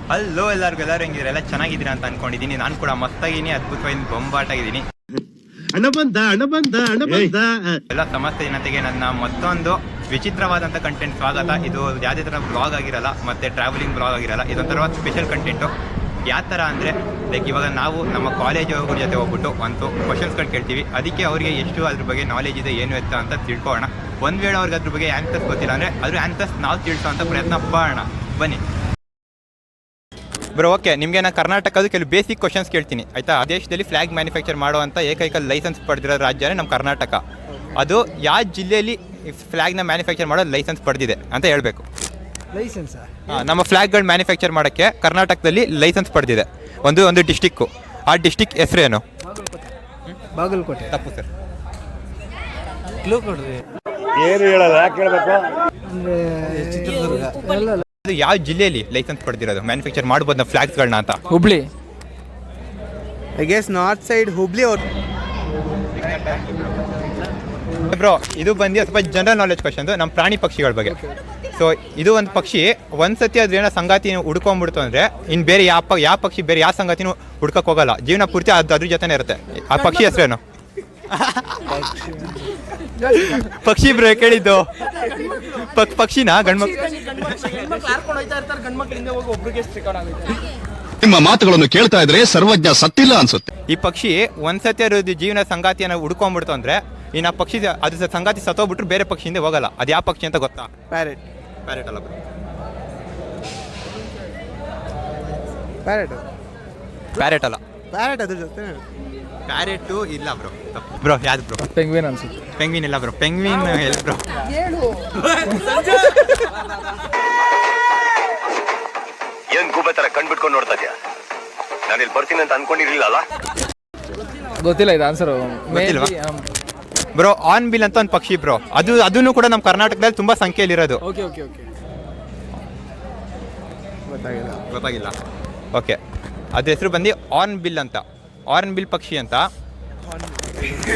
Hello ಎಲ್ಲರಿಗೂ, ಎಲ್ಲರೂ ಹೆಂಗಿದ್ರೆ ಎಲ್ಲ ಚೆನ್ನಾಗಿದ್ದೀರಾ ಅಂತ ಅನ್ಕೊಂಡಿದ್ದೀನಿ. ನಾನು ಕೂಡ ಮಸ್ತಾಗಿದ್ದೀನಿ, ಅದ್ಭುತವಾಗಿ ಬೊಂಬಾಟಾಗಿದ್ದೀನಿ. ಎಲ್ಲ ಸಮಸ್ತ ಜನತೆಗೆ ನನ್ನ ಮತ್ತೊಂದು ವಿಚಿತ್ರವಾದಂಥ ಕಂಟೆಂಟ್ ಸ್ವಾಗತ. ಇದು ಯಾವುದೇ ಥರ ಬ್ಲಾಗ್ ಆಗಿರಲ್ಲ, ಮತ್ತು ಟ್ರಾವೆಲಿಂಗ್ ಬ್ಲಾಗ್ ಆಗಿರಲ್ಲ. ಇದೊಂಥರ ಸ್ಪೆಷಲ್ ಕಂಟೆಂಟು. ಯಾವ ಥರ ಅಂದರೆ ಲೈಕ್ ಇವಾಗ ನಾವು ನಮ್ಮ ಕಾಲೇಜ್ ಅವ್ರ ಜೊತೆ ಹೋಗ್ಬಿಟ್ಟು ಒಂದು ಕ್ವಶನ್ಸ್ಗಳು ಕೇಳ್ತೀವಿ. ಅದಕ್ಕೆ ಅವರಿಗೆ ಎಷ್ಟು ಅದ್ರ ಬಗ್ಗೆ ನಾಲೆಜ್ ಇದೆ, ಏನು ಎತ್ತ ಅಂತ ತಿಳ್ಕೊಳ್ಳೋಣ. ಒಂದು ವೇಳೆ ಅವ್ರಿಗೆ ಅದ್ರ ಬಗ್ಗೆ ಆನ್ಸರ್ಸ್ ಗೊತ್ತಿಲ್ಲ ಅಂದರೆ ಅದ್ರ ಆನ್ಸರ್ಸ್ ನಾವು ತಿಳಿಸೋಂಥ ಪ್ರಯತ್ನ ಮಾಡೋಣ. ಬನ್ನಿ ಬ್ರೋ. ಓಕೆ, ನಿಮಗೆ ನಾನು ಕರ್ನಾಟಕದ ಕೆಲವು ಬೇಸಿಕ್ ಕ್ವಶನ್ಸ್ ಕೇಳ್ತೀನಿ, ಆಯಿತಾ? ಆ ದೇಶದಲ್ಲಿ ಫ್ಲಾಗ್ ಮ್ಯಾನುಫ್ಯಾಕ್ಚರ್ ಮಾಡುವಂಥ ಏಕೈಕ ಲೈಸೆನ್ಸ್ ಪಡೆದಿರೋ ರಾಜ್ಯನೇ ನಮ್ಮ ಕರ್ನಾಟಕ. ಅದು ಯಾವ ಜಿಲ್ಲೆಯಲ್ಲಿ ಫ್ಲಾಗ್ನ ಮ್ಯಾನುಫ್ಯಾಕ್ಚರ್ ಮಾಡೋ ಲೈಸೆನ್ಸ್ ಪಡೆದಿದೆ ಅಂತ ಹೇಳಬೇಕು. ಲೈಸೆನ್ಸ್ ನಮ್ಮ ಫ್ಲಾಗ್ಗಳು ಮ್ಯಾನುಫ್ಯಾಕ್ಚರ್ ಮಾಡೋಕ್ಕೆ ಕರ್ನಾಟಕದಲ್ಲಿ ಲೈಸೆನ್ಸ್ ಪಡೆದಿದೆ ಒಂದು ಡಿಸ್ಟಿಕ್ಕು. ಆ ಡಿಸ್ಟಿಕ್ ಹೆಸರೇನು? ಬಾಗಲಕೋಟೆ. ತಪ್ಪು ಸರ್. ಏನು ಹೇಳಲ್ಲ, ಯಾಕೆ ಹೇಳಬೇಕು? ಚಿತ್ರದುರ್ಗ. ಅದು ಯಾವ ಜಿಲ್ಲೆಯಲ್ಲಿ ಲೈಸೆನ್ಸ್ ಪಡೆದಿರೋದು ಮ್ಯಾನುಫ್ಯಾಕ್ಚರ್ ಮಾಡ್ಬೋದು ನಾವು ಫ್ಲಾಗ್ಸ್ಗಳನ್ನ ಅಂತ? Hubli. I guess north side Hubli. Bro, ಇದು ಬಂದು ಸ್ವಲ್ಪ ಜನರಲ್ ನಾಲೆಜ್ ಕ್ವಶನ್, ನಮ್ಮ ಪ್ರಾಣಿ ಪಕ್ಷಿಗಳ ಬಗ್ಗೆ. ಸೊ ಇದು ಒಂದು ಪಕ್ಷಿ ಒಂದ್ಸತಿ ಅದ್ರೇನೋ ಸಂಗಾತಿ ಹುಡ್ಕೊಂಡ್ಬಿಡ್ತು ಅಂದರೆ ಇನ್ನು ಬೇರೆ ಯಾವ ಪಕ್ಷಿ ಬೇರೆ ಯಾವ ಸಂಗಾತಿನೂ ಹುಡ್ಕಕ್ಕೆ ಹೋಗಲ್ಲ, ಜೀವನ ಪೂರ್ತಿ ಅದ್ರ ಜೊತೆನೇ ಇರುತ್ತೆ. ಆ ಪಕ್ಷಿ ಹೆಸರೇನು? ಪಕ್ಷಿ ಬ್ರೋ ಕೇಳಿದ್ದು. ಪಕ್ಷಿನ ಗಂಡ್ಮಕ್ಳು ನಿಮ್ಮ ಮಾತುಗಳನ್ನು ಕೇಳ್ತಾ ಇದ್ರೆ ಸರ್ವಜ್ಞ ಸತ್ತಿಲ್ಲ ಅನ್ಸುತ್ತೆ. ಈ ಪಕ್ಷಿ ಒಂದ್ಸತಿ ಅದು ಜೀವನ ಸಂಗಾತಿಯನ್ನು ಹುಡ್ಕೊಂಡ್ಬಿಡ್ತು ಅಂದ್ರೆ ಇನ್ನು ಆ ಪಕ್ಷಿ ಅದು ಸಂಗಾತಿ ಸತ್ತೋಗ್ಬಿಟ್ರು ಬೇರೆ ಪಕ್ಷಿಯಿಂದ ಹೋಗಲ್ಲ. ಅದು ಯಾವ ಪಕ್ಷಿ ಅಂತ ಗೊತ್ತಾ? ಪ್ಯಾರೆಟ್. ಪ್ಯಾರೆಟ್ ಅಲ್ಲ ಬ್ರೋ. ಪ್ಯಾರೆಟ್ ಅಲ್ಲ. ಪ್ಯಾರೆಟ್ ಅದ್ರ ಜೊತೆ ಪ್ಯಾರೆಟು ಇಲ್ಲ ಬ್ರೋ. ಬ್ರೋ ಯಾವ್ದು ಬ್ರೋ? ಪೆಂಗ್ವಿನ್ ಅನ್ಸುತ್ತೆ. ಪೆಂಗ್ವಿನ್ ಇಲ್ಲ ಬ್ರೋ. ಪೆಂಗ್ವಿನ್ ಇಲ್ಲ ಬ್ರೋ. ಏನ್ ಗೂಬೆ ತರ ಕಣ್ಬಿಟ್ಕೊಂಡು ನೋಡ್ತಾ ಇದ್ಯಾ? ನಾನು ಇಲ್ಲಿ ಬರ್ತೀನಿ ಅಂತ ಅನ್ಕೊಂಡಿರ್ಲಿಲ್ಲ. ಗೊತ್ತಿಲ್ಲ ಇದು ಆನ್ಸರ್. ಗೊತ್ತಿಲ್ವಾ ಬ್ರೋ? ಆನ್ ಬಿಲ್ ಅಂತ ಒಂದು ಪಕ್ಷಿ ಬ್ರೋ. ಅದನ್ನು ಕೂಡ ನಮ್ಮ ಕರ್ನಾಟಕದಲ್ಲಿ ತುಂಬಾ ಸಂಖ್ಯೆಯಲ್ಲಿರೋದು. ಗೊತ್ತಾಗಿಲ್ಲ. ಓಕೆ, ಅದ್ರ ಹೆಸರು ಬಂದು ಆನ್ ಬಿಲ್ ಅಂತ. ಆರ್ನ್ ಬಿಲ್ ಪಕ್ಷಿ ಅಂತ.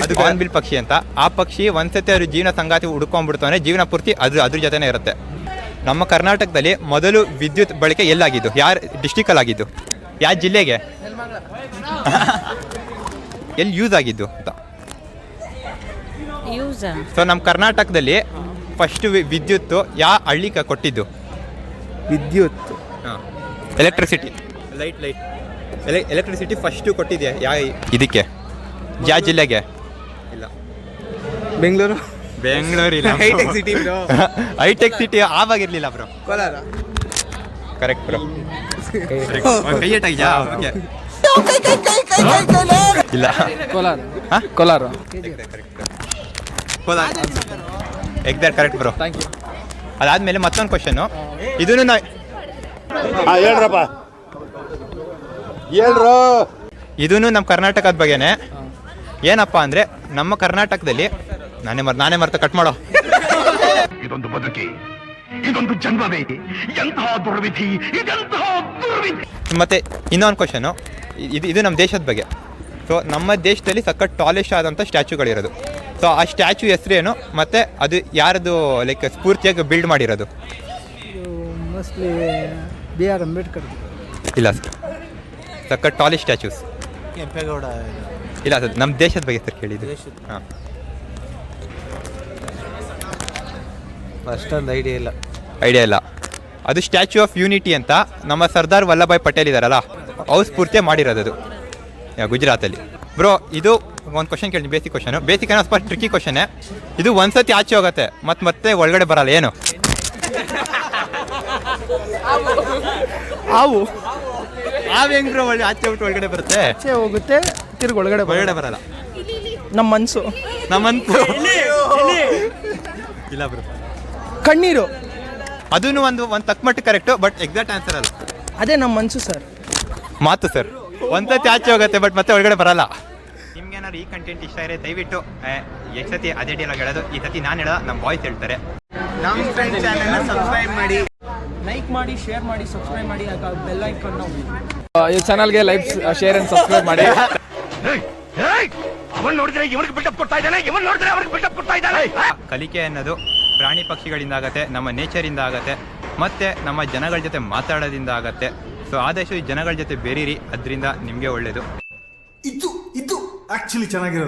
ಅದು ಆನ್ ಬಿಲ್ ಪಕ್ಷಿ ಅಂತ. ಆ ಪಕ್ಷಿ ಒಂದ್ಸತಿ ಅವ್ರ ಜೀವನ ಸಂಗಾತಿ ಹುಡ್ಕೊಂಡ್ಬಿಡ್ತು ಅಂದರೆ ಜೀವನ ಪೂರ್ತಿ ಅದ್ರ ಜೊತೆನೇ ಇರುತ್ತೆ. ನಮ್ಮ ಕರ್ನಾಟಕದಲ್ಲಿ ಮೊದಲು ವಿದ್ಯುತ್ ಬಳಕೆ ಎಲ್ಲಾಗಿದ್ದು? ಯಾರ ಡಿಸ್ಟಿಕಲ್ಲಿ ಆಗಿದ್ದು? ಯಾವ ಜಿಲ್ಲೆಗೆ ಎಲ್ಲಿ ಯೂಸ್ ಆಗಿದ್ದು ಅಂತ? ಸೊ ನಮ್ಮ ಕರ್ನಾಟಕದಲ್ಲಿ ಫಸ್ಟ್ ವಿದ್ಯುತ್ ಯಾವ ಹಳ್ಳಿಗೆ ಕೊಟ್ಟಿದ್ದು? ವಿದ್ಯುತ್, ಎಲೆಕ್ಟ್ರಿಸಿಟಿ, ಲೈಟ್ ಎಲೆಕ್ಟ್ರಿಸಿಟಿ ಫಸ್ಟು ಕೊಟ್ಟಿದೆ ಯಾವ ಇದಕ್ಕೆ? ಯಾವ ಜಿಲ್ಲೆಗೆ? ಇಲ್ಲ, ಬೆಂಗಳೂರು ಇಲ್ಲ. ಹೈಟೆಕ್ ಸಿಟಿ ಬ್ರೋ. ಹೈಟೆಕ್ ಸಿಟಿ ಆವಾಗಿರ್ಲಿಲ್ಲ ಬ್ರೋ. ಕೋಲಾರ. Correct bro. ಕೈಯಟಾಗಿದೆಯಾ? ಓಕೆ. ಇಲ್ಲ, Kolar. Exact correct bro. Thank you. ಅದಾದ್ಮೇಲೆ ಮತ್ತೊಂದು ಕ್ವಶನು. ಇದನ್ನು ಇದನ್ನು ನಮ್ಮ ಕರ್ನಾಟಕದ ಬಗ್ಗೆನೆ. ಏನಪ್ಪ ಅಂದರೆ ನಮ್ಮ ಕರ್ನಾಟಕದಲ್ಲಿ ನಾನೇ ಮರ್ತ ಕಟ್ ಮಾಡೋ. ಇದೊಂದು ಬದುಕಿ, ಇದೊಂದು ಜನ್ಮವೇ, ಎಂತಹ ದುರ್ವಿಧಿ, ಇದೆಂತಹ ದುರ್ವಿಧಿ. ಮತ್ತು ಇನ್ನೊಂದು ಕ್ವಶನು, ಇದು ನಮ್ಮ ದೇಶದ ಬಗ್ಗೆ. ಸೊ ನಮ್ಮ ದೇಶದಲ್ಲಿ ಸಖತ್ ಟಾಲೆಸ್ಟ್ ಆದಂಥ ಸ್ಟ್ಯಾಚ್ಯೂಗಳಿರೋದು. ಸೊ ಆ ಸ್ಟ್ಯಾಚ್ಯೂ ಹೆಸರೇನು ಮತ್ತು ಅದು ಯಾರದು ಲೈಕ್ ಸ್ಫೂರ್ತಿಯಾಗಿ ಬಿಲ್ಡ್ ಮಾಡಿರೋದು? Mostly B R Ambedkar. ಇಲ್ಲ ಸರ್, ಸಖತ್ ಟಾಲೆಸ್ಟ್ ಸ್ಟ್ಯಾಚ್ಯೂಸ್. ಕೆಂಪೇಗೌಡ. ಇಲ್ಲ ಸರ್, ನಮ್ಮ ದೇಶದ ಬಗ್ಗೆ ಸರ್ ಕೇಳಿದ್ದು. ಹಾಂ, ಅಷ್ಟೊಂದು ಐಡಿಯಾ ಇಲ್ಲ. ಅದು ಸ್ಟ್ಯಾಚ್ಯೂ ಆಫ್ ಯೂನಿಟಿ ಅಂತ ನಮ್ಮ ಸರ್ದಾರ್ ವಲ್ಲಭಾಯ್ ಪಟೇಲ್ ಇದ್ದಾರಲ್ಲ, ಅವ್ರು ಸ್ಫೂರ್ತಿಯಾಗಿ ಮಾಡಿರೋದು ಗುಜರಾತಲ್ಲಿ. ಬ್ರೋ, ಇದು ಒಂದು ಕ್ವಶನ್ ಕೇಳಿ, ಬೇಸಿಕ್ ಕ್ವಶನು. ಬೇಸಿಕ್ ಏನೋ ಸ್ವಲ್ಪ ಟ್ರಿಕ್ಕಿ ಕ್ವಶನ್ನೇ. ಇದು ಒಂದ್ಸತಿ ಆಚೆ ಹೋಗುತ್ತೆ ಮತ್ತೆ ಒಳಗಡೆ ಬರಲ್ಲ. ಏನು? ಹಾವು ಹೆಂಗ್ ಬ್ರೋ? ಆಚೆ ಬಿಟ್ಟು ಒಳಗಡೆ ಬರುತ್ತೆ, ಆಚೆ ಹೋಗುತ್ತೆ, ತಿರ್ಗಿ ಒಳಗಡೆ ಬರಲ್ಲ. ನಮ್ಮ ಮನಸ್ಸು. ಇಲ್ಲ ಬ್ರೋ. ಕಣ್ಣೀರು. ಅದನ್ನು ಒಂದು ತಕ್ಕಮಟ್ಟಿಗೆ ಕರೆಕ್ಟು, ಬಟ್ ಎಕ್ಸಾಕ್ಟ್ ಆನ್ಸರ್ ಅಲ್ಲ. ಅದೇ ನಮ್ಮ ಮನಸ್ಸು ಸರ್. ಮಾತು ಸರ್. ಒಂದ್ಸತಿ ಆಚೆ ಹೋಗುತ್ತೆ ಬಟ್ ಮತ್ತೆ ಒಳಗಡೆ ಬರಲ್ಲ. ನಿಮ್ಗೆ ಏನಾದ್ರು ಈ ಕಂಟೆಂಟ್ ಇಷ್ಟ ಇದ್ರೆ ದಯವಿಟ್ಟು ಎಷ್ಟು ಸತಿ ಅದೇ ಡೈಲಾಗ್ ಹೇಳೋದು, ಈ ಸತಿ ನಾನು ಹೇಳೋದು ನಮ್ಮ ವಾಯ್ಸ್ ಹೇಳ್ತಾರೆ. ನಮ್ಮ ಫ್ರೆಂಡ್ ಚಾನೆಲ್ನ ಸಬ್ಸ್ಕ್ರೈಬ್ ಮಾಡಿ, ಲೈಕ್ ಮಾಡಿ, ಶೇರ್ ಮಾಡಿ, ಸಬ್ಸ್ಕ್ರೈಬ್ ಮಾಡಿ, ಬೆಲ್ ಐಕಾನ್ ಈ ಚಾನಲ್ಗೆ ಲೈಕ್, ಶೇರ್ ಅಂಡ್ ಸಬ್ಸ್ಕ್ರೈಬ್ ಮಾಡಿ. ಕಲಿಕೆ ಅನ್ನೋದು ಪ್ರಾಣಿ ಪಕ್ಷಿಗಳಿಂದ ಆಗತ್ತೆ, ನಮ್ಮ ನೇಚರಿಂದ ಆಗತ್ತೆ, ಮತ್ತು ನಮ್ಮ ಜನಗಳ ಜೊತೆ ಮಾತಾಡೋದ್ರಿಂದ ಆಗತ್ತೆ. ಸೊ ಆದಷ್ಟು ಈ ಜನಗಳ ಜೊತೆ ಬೆರೀರಿ, ಅದರಿಂದ ನಿಮಗೆ ಒಳ್ಳೆಯದು. ಇದು ಆಕ್ಚುಲಿ ಚೆನ್ನಾಗಿರೋದು.